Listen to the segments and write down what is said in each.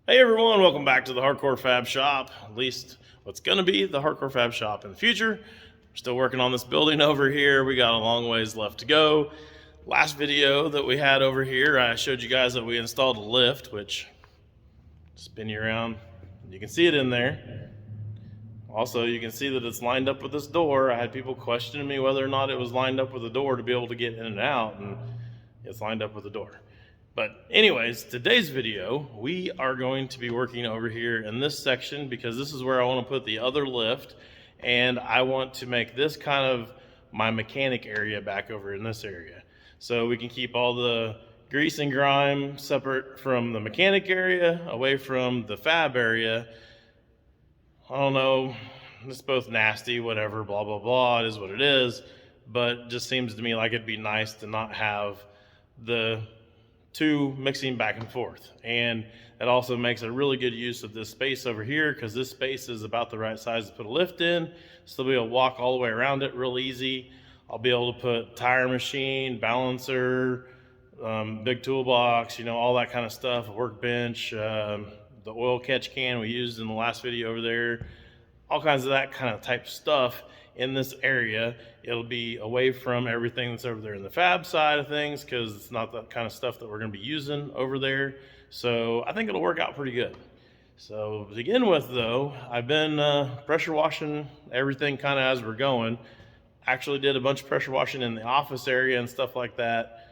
Hey everyone, welcome back to the Hardcore Fab Shop, at least what's going to be the Hardcore Fab Shop in the future. We're still working on this building over here. We got a long ways left to go. Last video that we had over here, I showed you guys that we installed a lift, which, spin you around, you can see it in there. Also, you can see that it's lined up with this door. I had people questioning me whether or not it was lined up with the door to be able to get in and out, and it's lined up with the door. But anyways, today's video, we are going to be working over here in this section because this is where I want to put the other lift, and I want to make this kind of my mechanic area back over in this area. So we can keep all the grease and grime separate from the mechanic area, away from the fab area. I don't know, it's both nasty, whatever, blah, blah, blah, it is what it is, but it just seems to me like it'd be nice to not have the two mixing back and forth. And it also makes a really good use of this space over here because this space is about the right size to put a lift in. So we'll be able to walk all the way around it real easy. I'll be able to put tire machine, balancer, big toolbox, all that kind of stuff, a workbench, the oil catch can we used in the last video over there, all kinds of that kind of type stuff in this area. It'll be away from everything that's over there in the fab side of things because it's not the kind of stuff that we're going to be using over there. So I think it'll work out pretty good. So to begin with though, I've been pressure washing everything kind of as we're going. Actually did a bunch of pressure washing in the office area and stuff like that.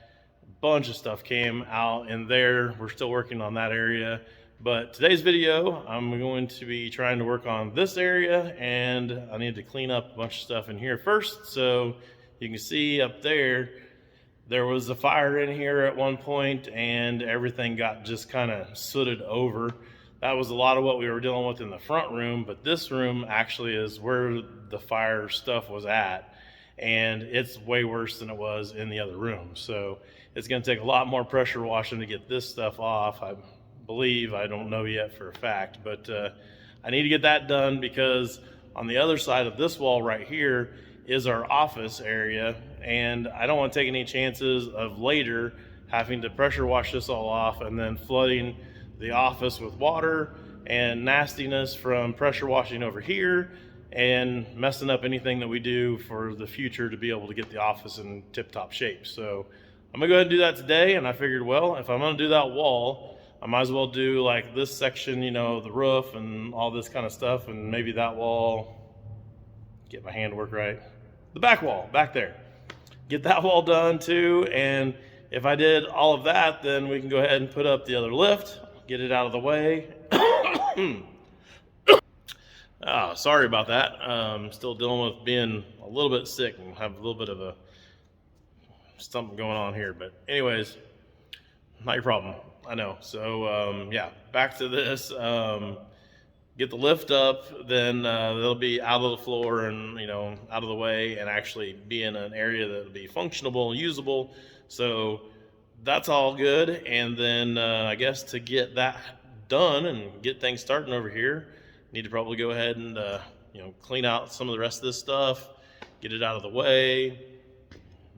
A bunch of stuff came out in there. We're still working on that area. But today's video, I'm going to be trying to work on this area, and I need to clean up a bunch of stuff in here first. So you can see up there, there was a fire in here at one point and everything got just kind of sooted over. That was a lot of what we were dealing with in the front room, but this room actually is where the fire stuff was at, and it's way worse than it was in the other room. So it's going to take a lot more pressure washing to get this stuff off. I don't know yet for a fact, but I need to get that done because on the other side of this wall right here is our office area, and I don't want to take any chances of later having to pressure wash this all off and then flooding the office with water and nastiness from pressure washing over here and messing up anything that we do for the future to be able to get the office in tip-top shape. So I'm gonna go ahead and do that today, and I figured, well, if I'm gonna do that wall, I might as well do like this section, the roof and all this kind of stuff, and maybe that wall, get my handwork right, the back wall back there, get that wall done too. And if I did all of that, then we can go ahead and put up the other lift, get it out of the way. Oh, sorry about that. Still dealing with being a little bit sick and have a little bit of something going on here, but anyways, not your problem. I know. So yeah, back to this. Get the lift up, then they'll be out of the floor and out of the way, and actually be in an area that'll be functionable and usable. So that's all good. And then I guess to get that done and get things starting over here, need to probably go ahead and clean out some of the rest of this stuff, get it out of the way.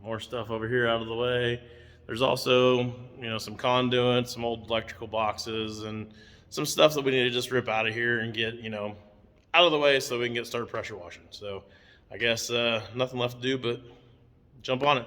More stuff over here out of the way. There's also, some conduit, some old electrical boxes, and some stuff that we need to just rip out of here and get, out of the way so we can get started pressure washing. So I guess nothing left to do but jump on it.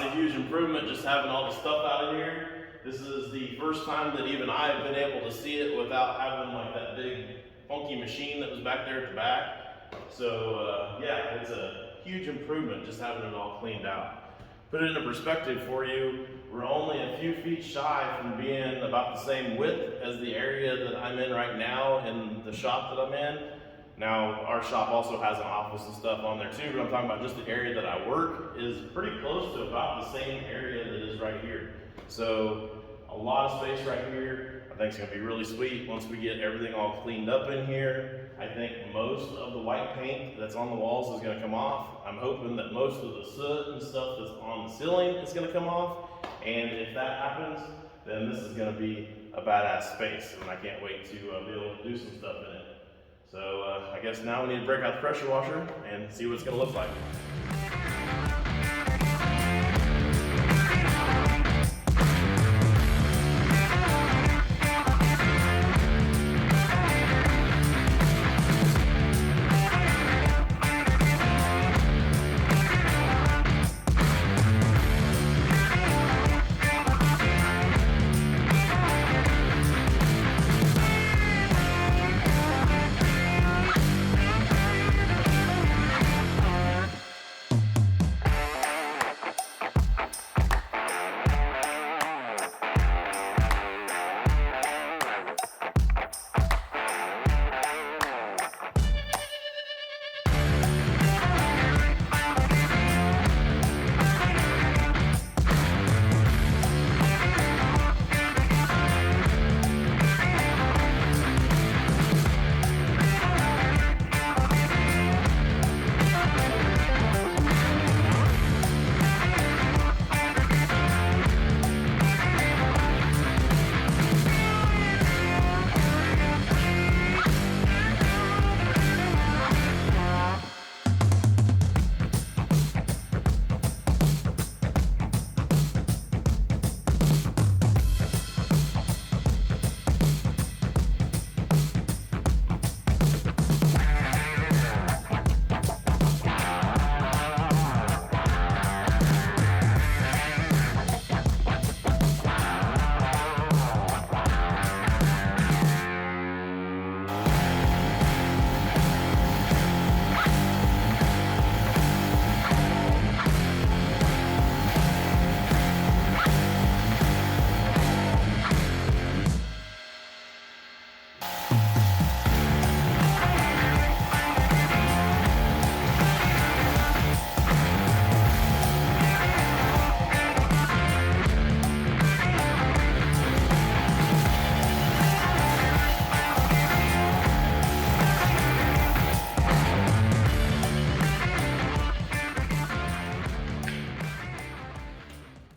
a huge improvement just having all the stuff out of here. This is the first time that even I have been able to see it without having like that big funky machine that was back there at the back. So yeah, it's a huge improvement just having it all cleaned out. Put it into perspective for you, we're only a few feet shy from being about the same width as the area that I'm in right now in the shop that I'm in. Now, our shop also has an office and stuff on there too, but I'm talking about just the area that I work is pretty close to about the same area that is right here. So, a lot of space right here. I think it's gonna be really sweet once we get everything all cleaned up in here. I think most of the white paint that's on the walls is gonna come off. I'm hoping that most of the soot and stuff that's on the ceiling is gonna come off. And if that happens, then this is gonna be a badass space, and I can't wait to be able to do some stuff in it. So I guess now we need to break out the pressure washer and see what it's gonna look like.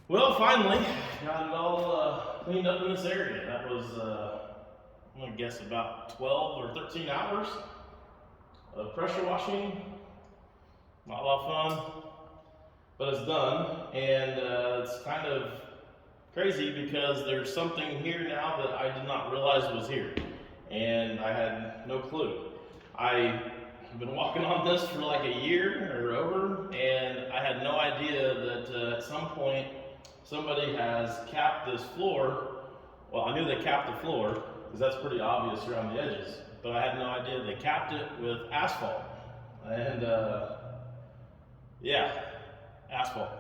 Well, finally, got it all cleaned up in this area. That was, I'm gonna guess about 12 or 13 hours of pressure washing. Not a lot of fun, but it's done. And it's kind of crazy because there's something here now that I did not realize was here. And I had no clue. I've been walking on this for like a year or over, and I had no idea that at some point somebody has capped this floor. Well, I knew they capped the floor because that's pretty obvious around the edges, but I had no idea they capped it with asphalt. And yeah, asphalt.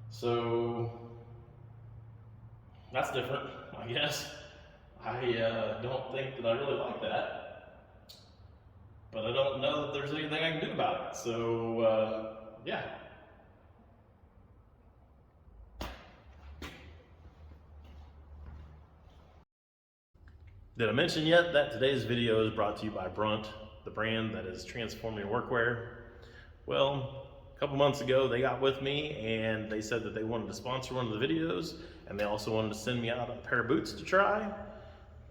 So that's different, I guess. I don't think that I really like that, but I don't know that there's anything I can do about it. So yeah. Did I mention yet that today's video is brought to you by Brunt, the brand that is transforming workwear? Well, a couple months ago they got with me and they said that they wanted to sponsor one of the videos, and they also wanted to send me out a pair of boots to try.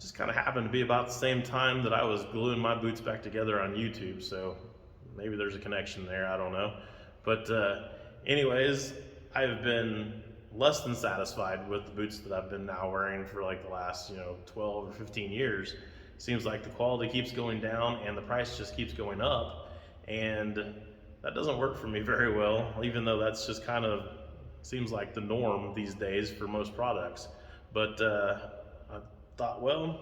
Just kind of happened to be about the same time that I was gluing my boots back together on YouTube, so maybe there's a connection there, I don't know. But anyways, I've been less than satisfied with the boots that I've been now wearing for like the last 12 or 15 years. Seems like the quality keeps going down and the price just keeps going up, and that doesn't work for me very well, even though that's just kind of seems like the norm these days for most products. But I thought, well,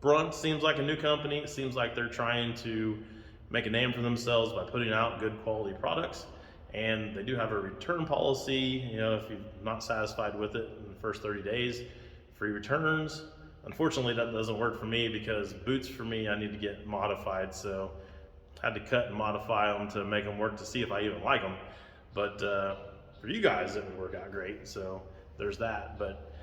Brunt seems like a new company. It seems like they're trying to make a name for themselves by putting out good quality products. And they do have a return policy. If you're not satisfied with it in the first 30 days, free returns. Unfortunately, that doesn't work for me because boots for me, I need to get modified. So I had to cut and modify them to make them work to see if I even like them. But for you guys, it would work out great. So there's that. But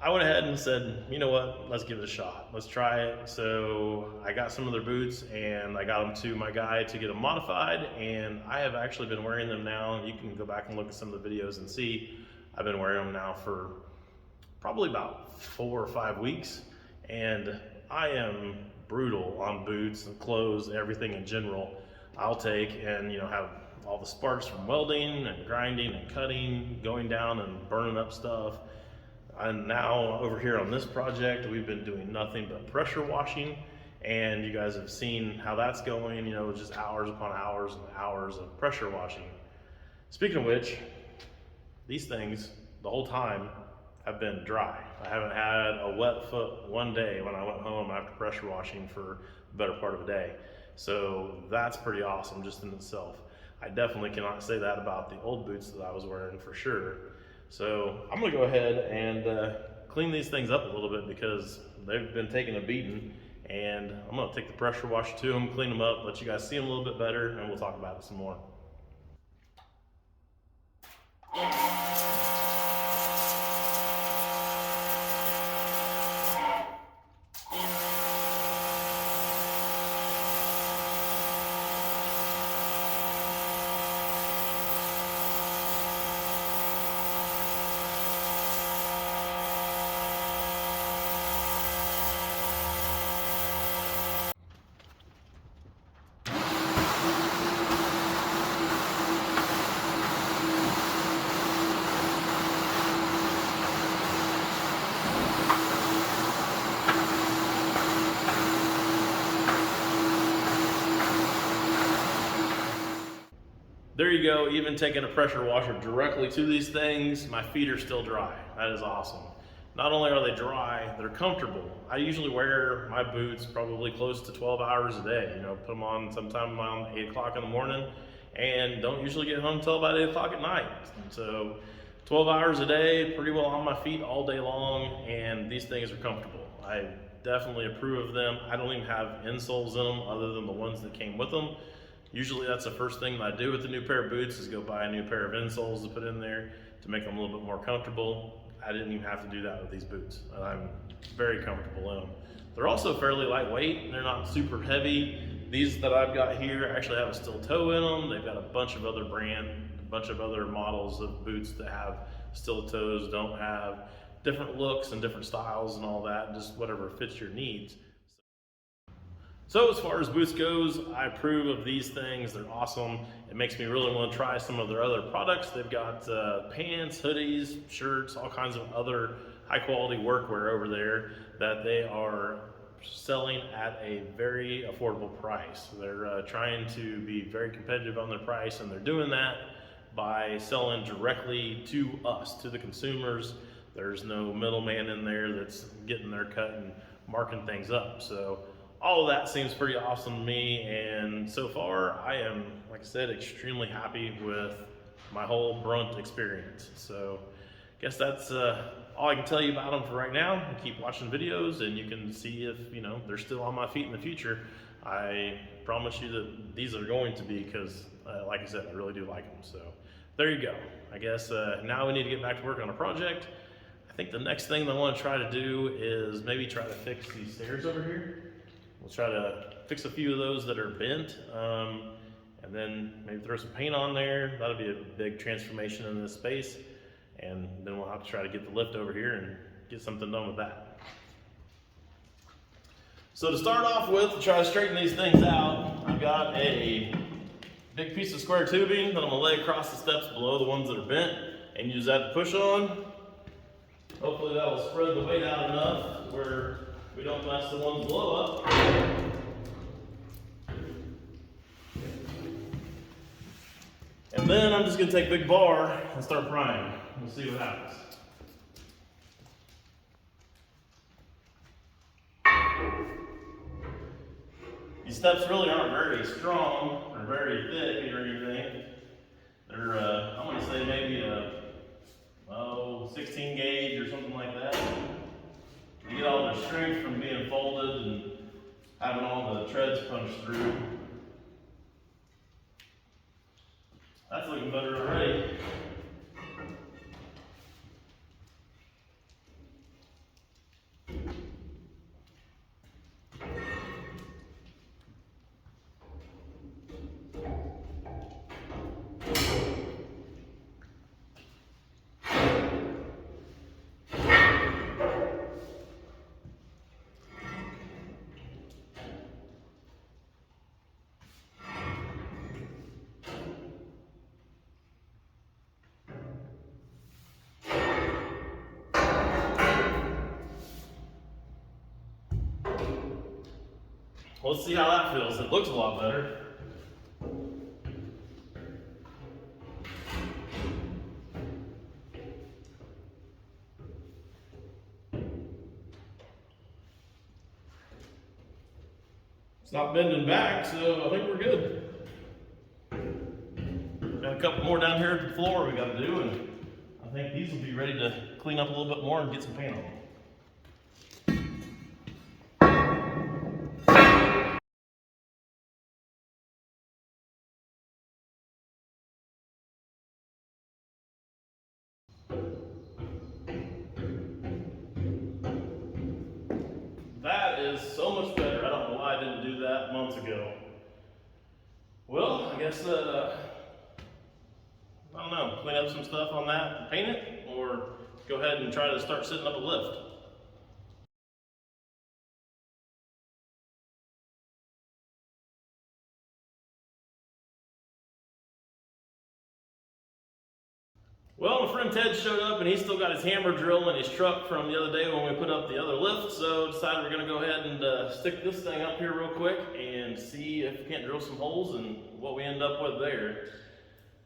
I went ahead and said, you know what, let's give it a shot. Let's try it. So I got some of their boots and I got them to my guy to get them modified, and I have actually been wearing them now. You can go back and look at some of the videos and see I've been wearing them now for probably about 4 or 5 weeks, and I am brutal on boots and clothes, everything in general. I'll take and have all the sparks from welding and grinding and cutting, going down and burning up stuff. And now over here on this project, we've been doing nothing but pressure washing, and you guys have seen how that's going, just hours upon hours and hours of pressure washing. Speaking of which, these things the whole time have been dry. I haven't had a wet foot one day when I went home after pressure washing for the better part of a day. So that's pretty awesome just in itself. I definitely cannot say that about the old boots that I was wearing for sure. So I'm gonna go ahead and clean these things up a little bit because they've been taking a beating, and I'm gonna take the pressure washer to them, clean them up, let you guys see them a little bit better, and we'll talk about it some more. There you go, even taking a pressure washer directly to these things, my feet are still dry. That is awesome. Not only are they dry, they're comfortable. I usually wear my boots probably close to 12 hours a day. Put them on sometime around 8 o'clock in the morning and don't usually get home until about 8 o'clock at night. So 12 hours a day, pretty well on my feet all day long, and these things are comfortable. I definitely approve of them. I don't even have insoles in them other than the ones that came with them. Usually that's the first thing that I do with a new pair of boots is go buy a new pair of insoles to put in there to make them a little bit more comfortable. I didn't even have to do that with these boots, and I'm very comfortable in them. They're also fairly lightweight, they're not super heavy. These that I've got here actually have a steel toe in them. They've got a bunch of other models of boots that have steel toes, don't have, different looks and different styles and all that, just whatever fits your needs. So as far as boots goes, I approve of these things. They're awesome. It makes me really want to try some of their other products. They've got pants, hoodies, shirts, all kinds of other high quality workwear over there that they are selling at a very affordable price. They're trying to be very competitive on their price, and they're doing that by selling directly to us, to the consumers. There's no middleman in there that's getting their cut and marking things up. So all of that seems pretty awesome to me, and so far I am, like I said, extremely happy with my whole Brunt experience. So I guess that's all I can tell you about them for right now. Keep watching videos and you can see if they're still on my feet in the future. I promise you that these are going to be, because like I said, I really do like them. So there you go. I guess now we need to get back to work on a project. I think the next thing that I want to try to do is maybe try to fix these stairs over here. We'll try to fix a few of those that are bent, and then maybe throw some paint on there. That'll be a big transformation in this space, and then we'll have to try to get the lift over here and get something done with that. So to start off with, to try to straighten these things out, I've got a big piece of square tubing that I'm gonna lay across the steps below the ones that are bent and use that to push on. Hopefully that will spread the weight out enough where we don't mess the ones below up. And then I'm just gonna take a big bar and start prying. We'll see what happens. These steps really aren't very strong or very thick or anything. They're, I'm gonna say maybe a 16 gauge or something like that. You get all the strength from being folded and having all the treads punched through. That's looking better already. Let's see how that feels. It looks a lot better. It's not bending back, so I think we're good. Got a couple more down here at the floor we got to do, and I think these will be ready to clean up a little bit more and get some paint on them. That is so much better. I don't know why I didn't do that months ago. Well, I guess, I don't know, clean up some stuff on that and paint it, or go ahead and try to start setting up a lift. Well, my friend Ted showed up and he's still got his hammer drill in his truck from the other day when we put up the other lift, so decided we're gonna go ahead and stick this thing up here real quick and see if we can't drill some holes and what we end up with there.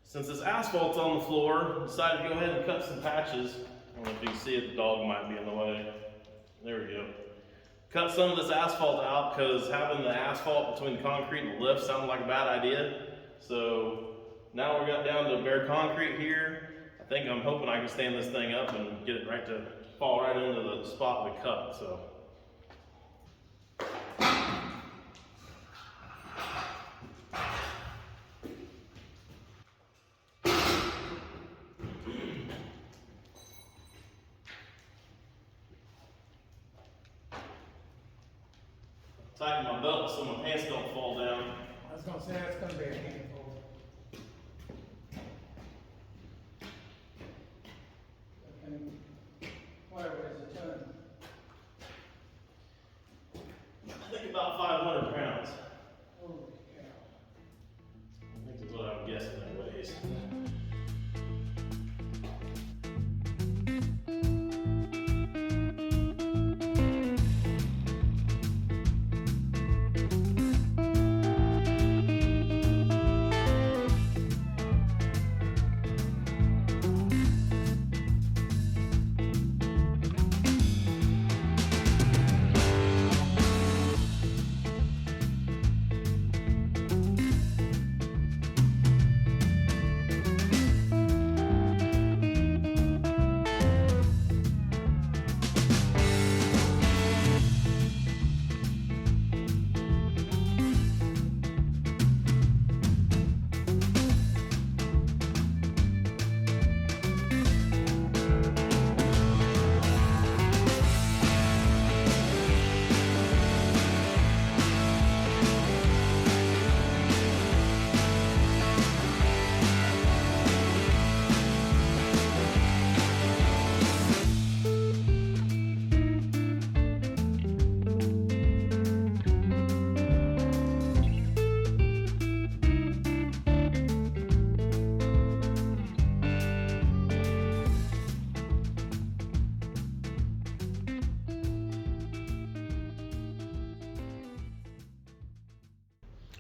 Since this asphalt's on the floor, decided to go ahead and cut some patches. I don't know if you can see it, the dog might be in the way. There we go. Cut some of this asphalt out because having the asphalt between the concrete and the lift sounded like a bad idea. So now we got down to bare concrete here. I'm hoping I can stand this thing up and get it right to fall right into the spot we cut. So. Tighten my belt so my pants don't fall down. I was going to say that's going to be a handful. Whatever is a ton. I think about 500 pounds. Holy cow. I think that's what I'm guessing that weighs.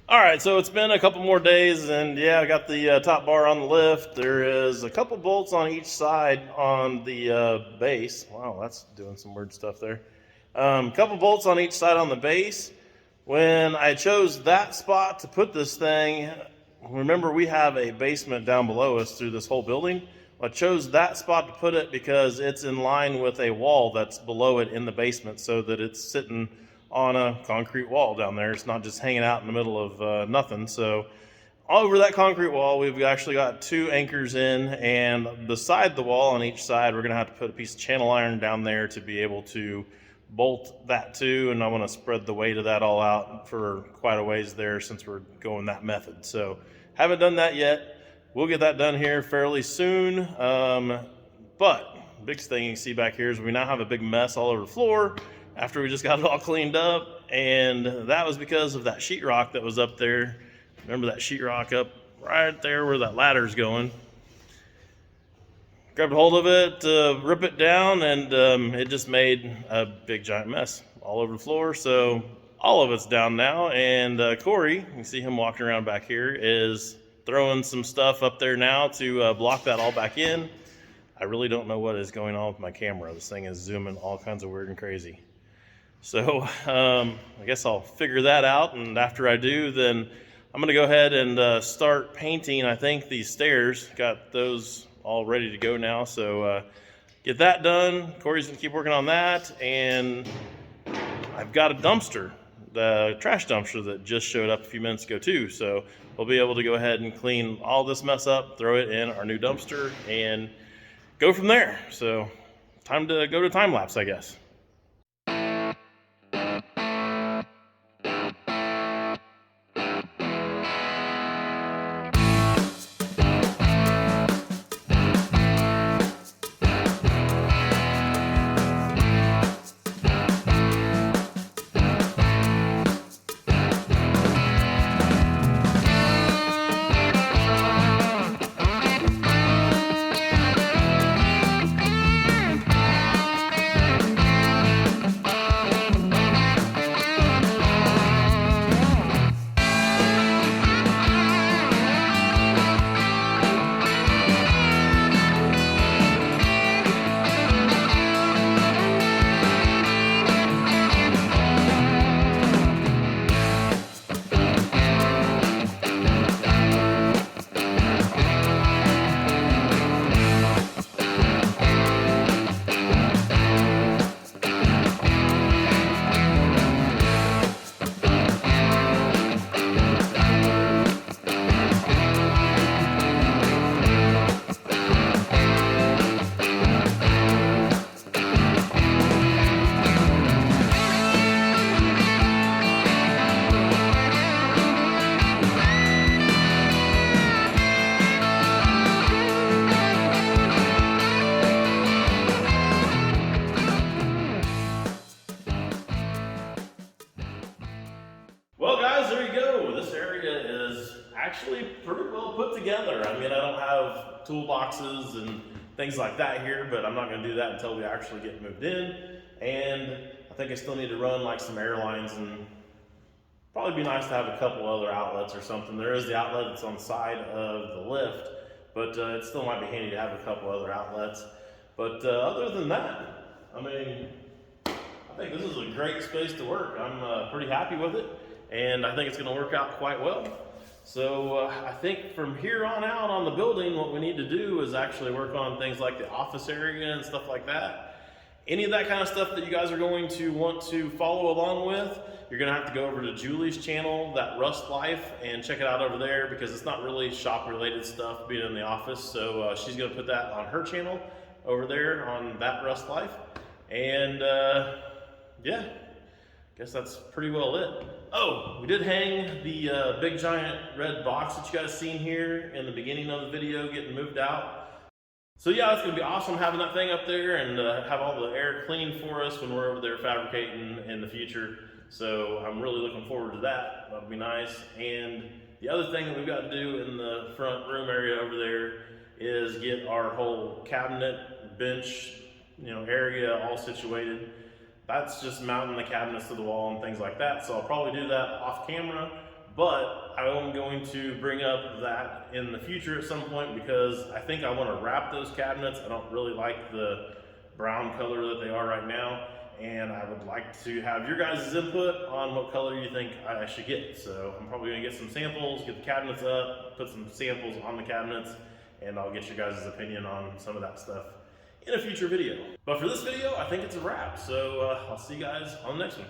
All right, so it's been a couple more days, and yeah, I got the top bar on the lift. There is a couple bolts on each side on the base. Wow, that's doing some weird stuff there. Couple bolts on each side on the base. When I chose that spot to put this thing, remember we have a basement down below us through this whole building. I chose that spot to put it because it's in line with a wall that's below it in the basement, so that it's sitting on a concrete wall down there. It's not just hanging out in the middle of nothing. So all over that concrete wall, we've actually got 2 anchors in, and beside the wall on each side, we're gonna have to put a piece of channel iron down there to be able to bolt that too. And I want to spread the weight of that all out for quite a ways there, since we're going that method. So haven't done that yet. We'll get that done here fairly soon. But biggest thing you can see back here is we now have a big mess all over the floor after we just got it all cleaned up, and that was because of that sheetrock that was up there. Remember that sheetrock up right there where that ladder's going? Grabbed hold of it, rip it down, and it just made a big giant mess all over the floor. So all of it's down now, and Corey, you can see him walking around back here, is throwing some stuff up there now to block that all back in. I really don't know what is going on with my camera. This thing is zooming all kinds of weird and crazy. So I guess I'll figure that out, and after I do, then I'm gonna go ahead and start painting. I think these stairs, got those all ready to go now, so get that done. Corey's gonna keep working on that, and I've got a dumpster, the trash dumpster that just showed up a few minutes ago too, so we'll be able to go ahead and clean all this mess up, throw it in our new dumpster, and go from there. So time to go to time lapse, I guess. Well, guys, there you go. This area is actually pretty well put together. I mean, I don't have toolboxes and things like that here, but I'm not going to do that until we actually get moved in. And I think I still need to run like some air lines, and probably be nice to have a couple other outlets or something. There is the outlet that's on the side of the lift, but it still might be handy to have a couple other outlets. But other than that, I mean, I think this is a great space to work. I'm pretty happy with it, and I think it's going to work out quite well. So I think from here on out on the building, what we need to do is actually work on things like the office area and stuff like that. Any of that kind of stuff that you guys are going to want to follow along with, you're going to have to go over to Julie's channel, that Rust Life, and check it out over there, because it's not really shop related stuff being in the office. So she's going to put that on her channel over there on that Rust Life. And yeah, guess that's pretty well it. Oh, we did hang the big giant red box that you guys seen here in the beginning of the video getting moved out. So yeah, it's gonna be awesome having that thing up there and have all the air cleaned for us when we're over there fabricating in the future. So I'm really looking forward to that. That'll be nice. And the other thing that we've got to do in the front room area over there is get our whole cabinet, bench, area all situated. That's just mounting the cabinets to the wall and things like that. So I'll probably do that off camera, But I am going to bring up that in the future at some point because I think I want to wrap those cabinets. I don't really like the brown color that they are right now, and I would like to have your guys' input on what color you think I should get. So I'm probably going to get some samples, get the cabinets up, put some samples on the cabinets, and I'll get your guys' opinion on some of that stuff in a future video. But for this video, I think it's a wrap. So I'll see you guys on the next one.